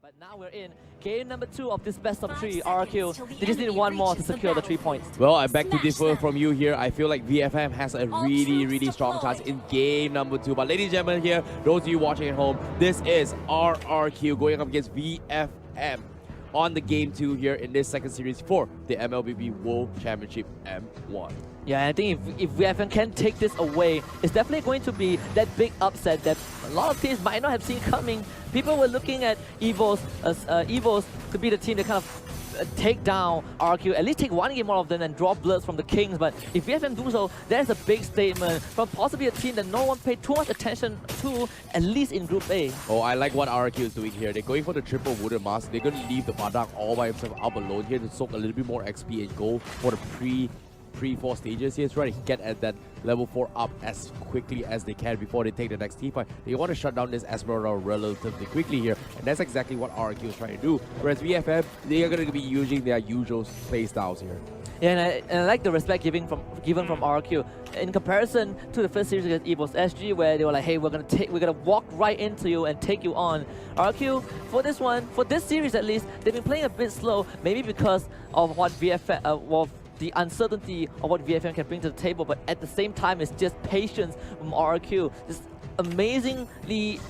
But now we're in game number 2 of this best of 3 RRQ. They just need one more to secure the 3 points. Well, I beg to differ from you here. I feel like VFM has a really strong chance in game number 2. But ladies and gentlemen here, those of you watching at home, this is RRQ going up against VFM on the game 2 here in this second series for the MLBB World Championship M1. Yeah, and I think if VFM can take this away, it's definitely going to be that big upset that a lot of teams might not have seen coming. People were looking at Evos as Evos to be the team that kind of take down RRQ, at least take one game out of them and draw bloods from the Kings. But if VFM do so, there's a big statement from possibly a team that no one paid too much attention to, at least in Group A. Oh, I like what RRQ is doing here. They're going for the triple wooden mask. They're going to leave the Padang all by himself up alone here to soak a little bit more XP and go for the pre-4 stages here, trying to get at that level 4 up as quickly as they can before they take the next team fight. They want to shut down this Esmeralda relatively quickly here, and that's exactly what RRQ is trying to do. Whereas VFM, they are going to be using their usual play styles here. Yeah, and I like the respect given from RRQ in comparison to the first series against Evos SG, where they were like, "Hey, we're gonna walk right into you and take you on." RRQ for this one, for this series at least, they've been playing a bit slow, maybe because of what VFM the uncertainty of what VFM can bring to the table, but at the same time, it's just patience from RRQ. Just amazingly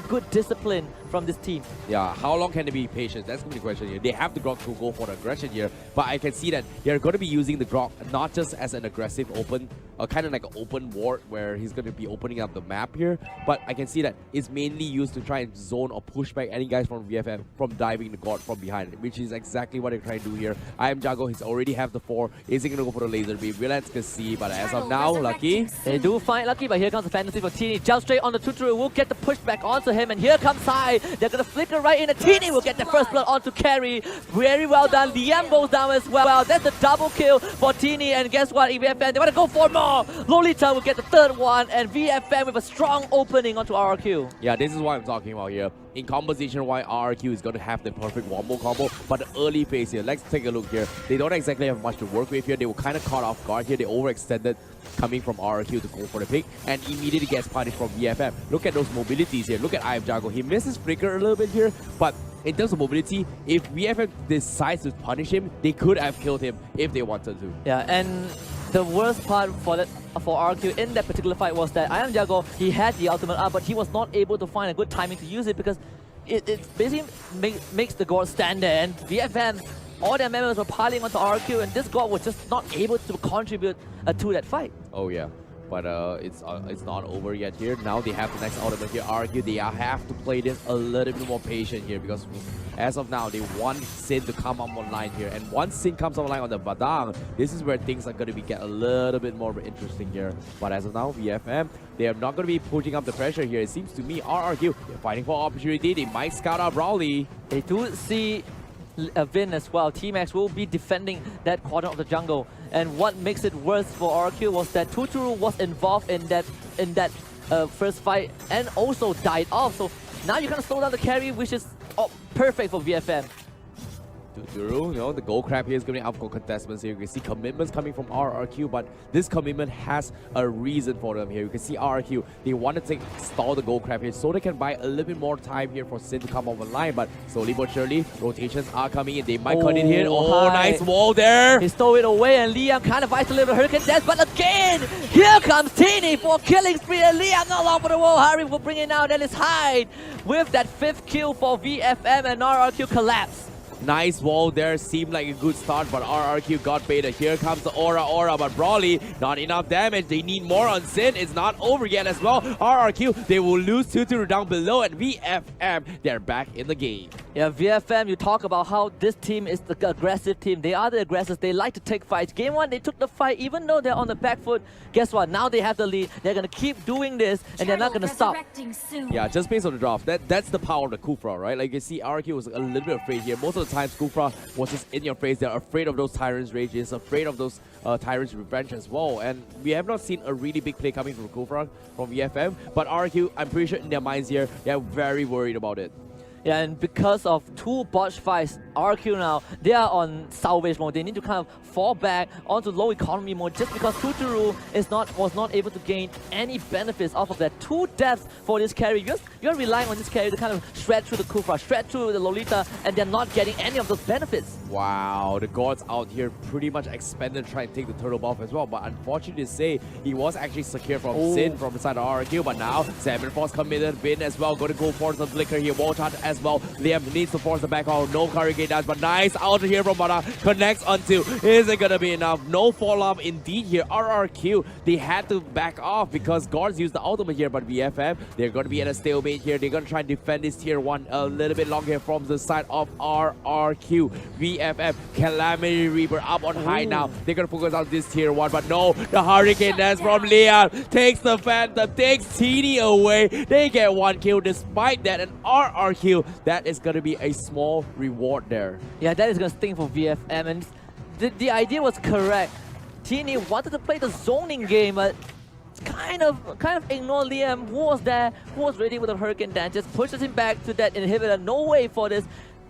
good discipline from this team. Yeah, how long can they be patient? That's going to be the question here. They have the Grok to go for the aggression here, but I can see that they're going to be using the Grok not just as an aggressive open, kind of like an open ward where he's going to be opening up the map here, but I can see that it's mainly used to try and zone or push back any guys from VFM from diving the God from behind, which is exactly what they're trying to do here. I am Jago, he's already have the 4. Is he going to go for the laser beam? Let's go see, but as of now, Lucky. They do find Lucky, but here comes the fantasy for Teeny. Jump straight on the Tuturu, will get the pushback onto him, and here comes Sai. They're going to flicker right in, and Teeny will get the first blood onto Carry. Very well done. Liam goes down as well. That's a double kill for Teeny, and guess what? VFM, they want to go for more. Lolita will get the 3rd one, and VFM with a strong opening onto RRQ. Yeah, this is what I'm talking about here. In composition, why RRQ is going to have the perfect wombo combo, but the early phase here, let's take a look here. They don't exactly have much to work with here. They were kind of caught off guard here. They overextended coming from RRQ to go for the pick, and immediately gets punished from VFM. Look at those mobilities here. Look at I Am Jago. He misses flicker a little bit here, but in terms of mobility, if VFM decides to punish him, they could have killed him if they wanted to. Yeah, and the worst part for RRQ in that particular fight was that I Am Jago, he had the ultimate up, but he was not able to find a good timing to use it because it basically makes the God stand there, and VFM, all their members were piling onto RRQ, and this God was just not able to contribute to that fight. Oh yeah. But it's not over yet here. Now they have the next ultimate here. RRQ, they have to play this a little bit more patient here because as of now, they want Sin to come up online here. And once Sin comes online on the Badang, this is where things are going to get a little bit more interesting here. But as of now, VFM, they are not going to be pushing up the pressure here. It seems to me, RRQ, they're fighting for opportunity. They might scout out Brawley. They do see Vin as well. T-Max will be defending that quadrant of the jungle, and what makes it worse for RRQ was that Tuturu was involved in that first fight and also died off. So now you're gonna slow down the carry, which is perfect for VFM. Tuturu, you know, the gold crab here is going to be up for contestants here. You can see commitments coming from RRQ, but this commitment has a reason for them here. You can see RRQ, they want to stall the gold crab here so they can buy a little bit more time here for Sin to come over line, but slowly but surely, rotations are coming in. They might cut it here. Oh, nice wall there. He stole it away, and Liam kind of isolated the Hurricane Death, but again, here comes Teeny for killing spree, and Liam no longer for the wall. Harry will bring it out, and it's Hyde with that 5th kill for VFM, and RRQ collapse. Nice wall there, seemed like a good start, but RRQ got baited. Here comes the Aura, but Brawley, not enough damage. They need more on Sin. It's not over yet as well. RRQ, they will lose Tuturu down below, and VFM, they're back in the game. Yeah, VFM, you talk about how this team is the aggressive team. They are the aggressors. They like to take fights. Game 1, they took the fight, even though they're on the back foot. Guess what? Now they have the lead. They're going to keep doing this, and they're not going to stop. Yeah, just based on the draft. That's the power of the Kufra, right? Like you can see, RRQ was a little bit afraid here. Most of the times, Kufra was just in your face. They're afraid of those Tyrants' rages, afraid of those Tyrants' revenge as well. And we have not seen a really big play coming from Kufra, from VFM. But RRQ, I'm pretty sure in their minds here, they're very worried about it. Yeah, and because of two botch fights, RRQ now, they are on salvage mode. They need to kind of fall back onto low economy mode just because Tuturu was not able to gain any benefits off of that. Two deaths for this carry. You're relying on this carry to kind of shred through the Kufra, shred through the Lolita, and they're not getting any of those benefits. Wow, the gods out here pretty much expanded trying to take the turtle buff as well. But unfortunately to say, he was actually secured from Sin from the side of RRQ. But now, Seven Force committed, Bin as well. Going to go for the flicker here. Wall-charge as well. Liam needs to force the back out. No Hurricane does, but nice out here from Mana. Connects onto. Isn't going to be enough. No follow-up indeed here. RRQ, they had to back off because gods used the ultimate here. But VFM, they're going to be at a stalemate here. They're going to try and defend this tier 1 a little bit longer here from the side of RRQ. VFM, Calamity Reaper up on high now. They're going to focus on this tier 1, but no, the Hurricane Nest from Leon takes the Phantom, takes TD away. They get 1 kill despite that, and RRQ, that is going to be a small reward there. Yeah, that is going to sting for VFM, and the idea was correct. Teeny wanted to play the zoning game, but kind of ignore Liam, who was there, who was ready with a Hurricane Dance, just pushes him back to that inhibitor. No way for this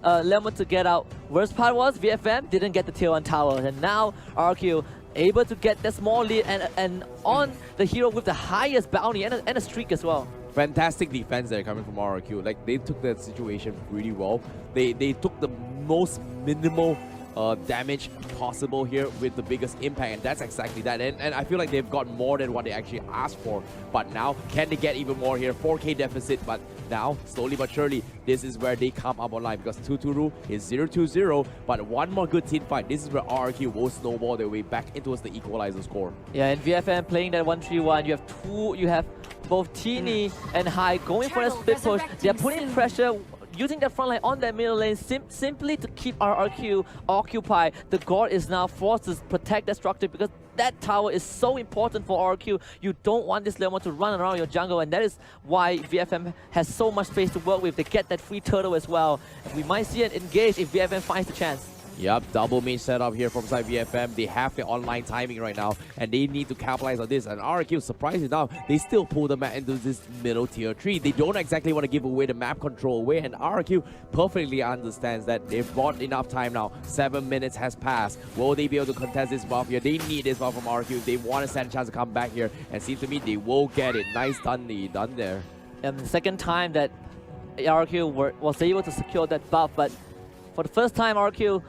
Lemon to get out. Worst part was VFM didn't get the tier 1 tower, and now RQ able to get the small lead and on the hero with the highest bounty and a streak as well. Fantastic defense there coming from RRQ. Like, they took that situation really well. They took the most minimal damage possible here with the biggest impact, and that's exactly that. And I feel like they've got more than what they actually asked for. But now, can they get even more here? 4K deficit, but now, slowly but surely, this is where they come up online because Tuturu is 0-2-0, but one more good team fight. This is where RRQ will snowball their way back into the equalizer score. Yeah, and VFM playing that 1-3-1, you have both Teeny and High going for a split push. They're putting pressure, using their front line on that middle lane simply to keep RRQ occupied. The God is now forced to protect that structure because that tower is so important for RRQ. You don't want this Lemon to run around your jungle, and that is why VFM has so much space to work with. They get that free turtle as well. We might see it engage if VFM finds the chance. Yep, double main setup here from side VFM. They have the online timing right now, and they need to capitalize on this. And RRQ, surprisingly enough, they still pull the map into this middle tier 3. They don't exactly want to give away the map control away, and RRQ perfectly understands that they've bought enough time now. 7 minutes has passed. Will they be able to contest this buff here? They need this buff from RRQ. They want to stand a chance to come back here, and seems to me they will get it. Nice done there. And the second time that RRQ was able to secure that buff, but for the first time RRQ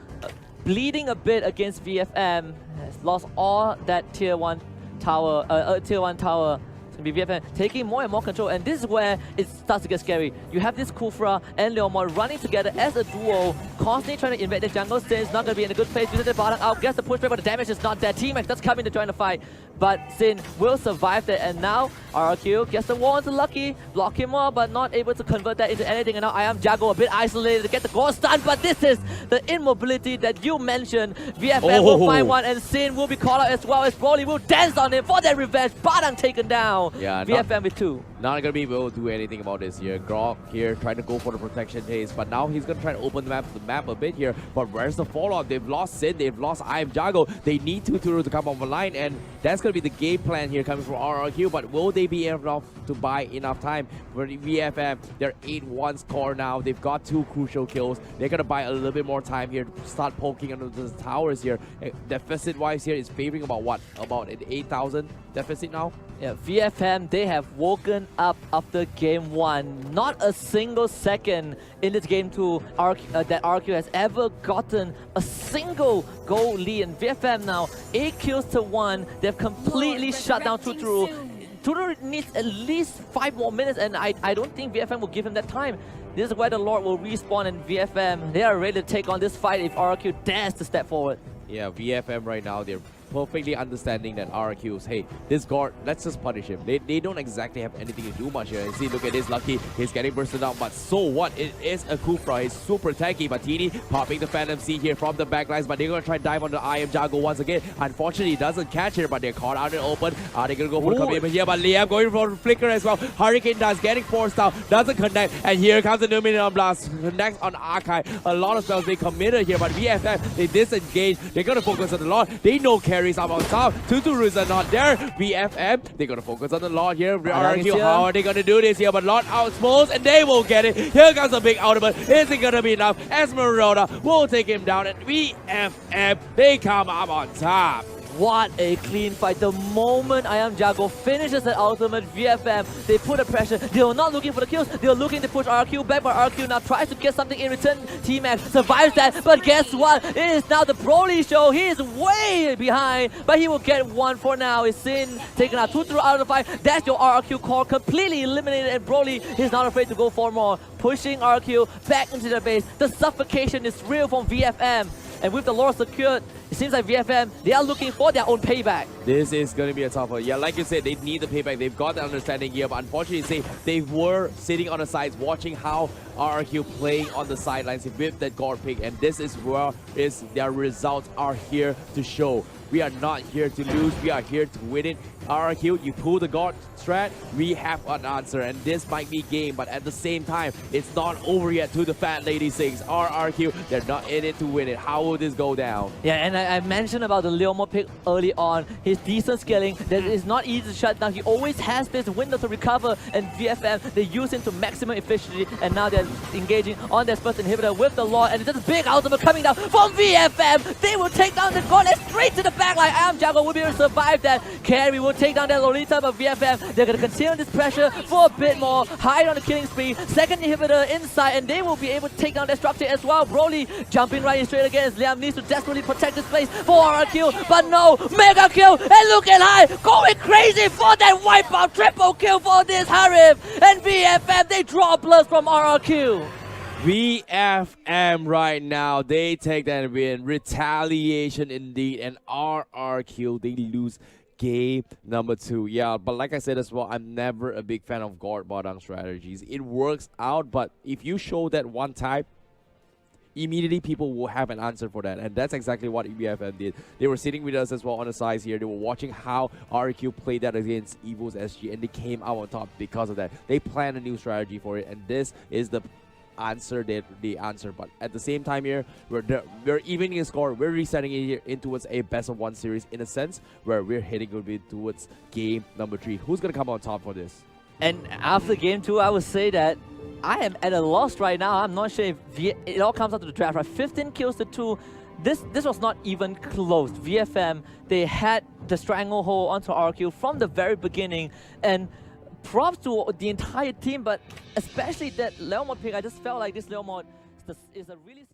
bleeding a bit against VFM, has lost all that tier 1 tower. It's gonna be VFM taking more and more control, and this is where it starts to get scary. You have this Kufra and Leomon running together as a duo, constantly trying to invade the jungle. Sin's not gonna be in a good place. Uses the bottom out, gets the pushback, but the damage is not there. T-Max does come in to join the fight, but Sin will survive that, and now RRQ gets the wall into Lucky, block him more, but not able to convert that into anything. And now I am Jago a bit isolated to get the goal stun, but this is the immobility that you mentioned. VFM will find one, and Sin will be called out as well as Broly will dance on him for that revenge. Badang taken down. Yeah, VFM with 2. Not gonna be able to do anything about this here. Grok here trying to go for the protection haze, but now he's gonna try to open the map a bit here. But where's the follow-up? They've lost Sin, they've lost I am Jago. They need Tuturu to come off the line, and that's gonna be the game plan here coming from RRQ. But will they be enough to buy enough time for the VFM? They're 8-1 score now. They've got 2 crucial kills. They're gonna buy a little bit more time here to start poking under the towers here. Deficit-wise here is favoring about what? About an 8,000 deficit now? Yeah, VFM, they have woken up after game 1. Not a single second in this game 2 that RQ has ever gotten a single goal lead. And VFM now 8 kills to 1. They've completely shut down Tuturu. Tuturu needs at least 5 more minutes, and I don't think VFM will give him that time. This is where the Lord will respawn, and VFM, they are ready to take on this fight if RQ dares to step forward. Yeah, VFM right now, they're perfectly understanding that RRQ's, hey, this guard, let's just punish him. They don't exactly have anything to do much here. And see, look at this, Lucky, he's getting bursted out, but so what? It is a Kufra, he's super tanky. Martini popping the Phantom Seed here from the backlines, but they're going to try and dive on the I am Jago once again. Unfortunately, he doesn't catch it, but they're caught out in open. Are they going to go for the commitment here? But Liam going for the flicker as well. Hurricane does, getting forced out, doesn't connect, and here comes the Numinum Blast. Connects on Archive. A lot of spells they committed here, but VFM, they disengage. They're going to focus on the Lord. They know carry carries up on top. Tuturus are not there. VFM, they're gonna focus on the Lord here. RRQ, how are they gonna do this here? But Lord outsmolds and they will get it. Here comes a big ultimate. Is it gonna be enough? Esmeralda will take him down, and VFM, they come up on top. What a clean fight. The moment I Am Jago finishes that ultimate, VFM, they put the pressure. They were not looking for the kills. They were looking to push RRQ back, but RRQ now tries to get something in return. T-Max survives that, but guess what? It is now the Broly show. He is way behind, but he will get one for now. It's Sin taking out 2 out of the fight. That's your RRQ core completely eliminated, and Broly is not afraid to go for more. Pushing RRQ back into the base. The suffocation is real from VFM. And with the lore secured, it seems like VFM, they are looking for their own payback. This is going to be a tough one. Yeah, like you said, they need the payback. They've got the understanding here, but unfortunately, they were sitting on the sides watching how RRQ playing on the sidelines with that God pick, and this is where their results are here to show. We are not here to lose, we are here to win it. RRQ, you pull the God strat, we have an answer, and this might be game, but at the same time, it's not over yet to the Fat Lady 6. RRQ, they're not in it to win it. How will this go down? Yeah, and I mentioned about the Leomord pick early on. His decent scaling, that is not easy to shut down. He always has this window to recover, and VFM, they use him to maximum efficiency, and now they're engaging on their first inhibitor with the Lord, and it's just a big ultimate coming down from VFM. They will take down the God straight to the backline. Am Jago will be able to survive that. Carry will take down that Lolita, but VFM, they're going to continue this pressure for a bit more. Hide on the killing spree. Second inhibitor inside, and they will be able to take down their structure as well. Broly jumping right in straight against Liam, needs to desperately protect this place for RRQ, but no, mega kill, and look at high, going crazy for that wipeout, triple kill for this Harif, and VFM, they draw blood from RRQ. VFM right now, they take that win. Retaliation indeed, and RRQ, they lose game number 2. Yeah, but like I said as well, I'm never a big fan of guard bottom strategies. It works out, but if you show that one type, immediately people will have an answer for that, and that's exactly what VFM did. They were sitting with us as well on the sides here. They were watching how RRQ played that against Evil's SG, and they came out on top because of that. They planned a new strategy for it, and this is the answer the answer. But at the same time here, we're evening a score. We're resetting it here in towards a best of 1 series in a sense, where we're heading a bit towards game number 3. Who's gonna come on top for this? And after game 2, I would say that I am at a loss right now. I'm not sure if it all comes out to the draft, right? 15 kills to 2. This was not even close. VFM, they had the stranglehold onto RRQ from the very beginning, and props to the entire team, but especially that Leomord pick. I just felt like this Leomord is a really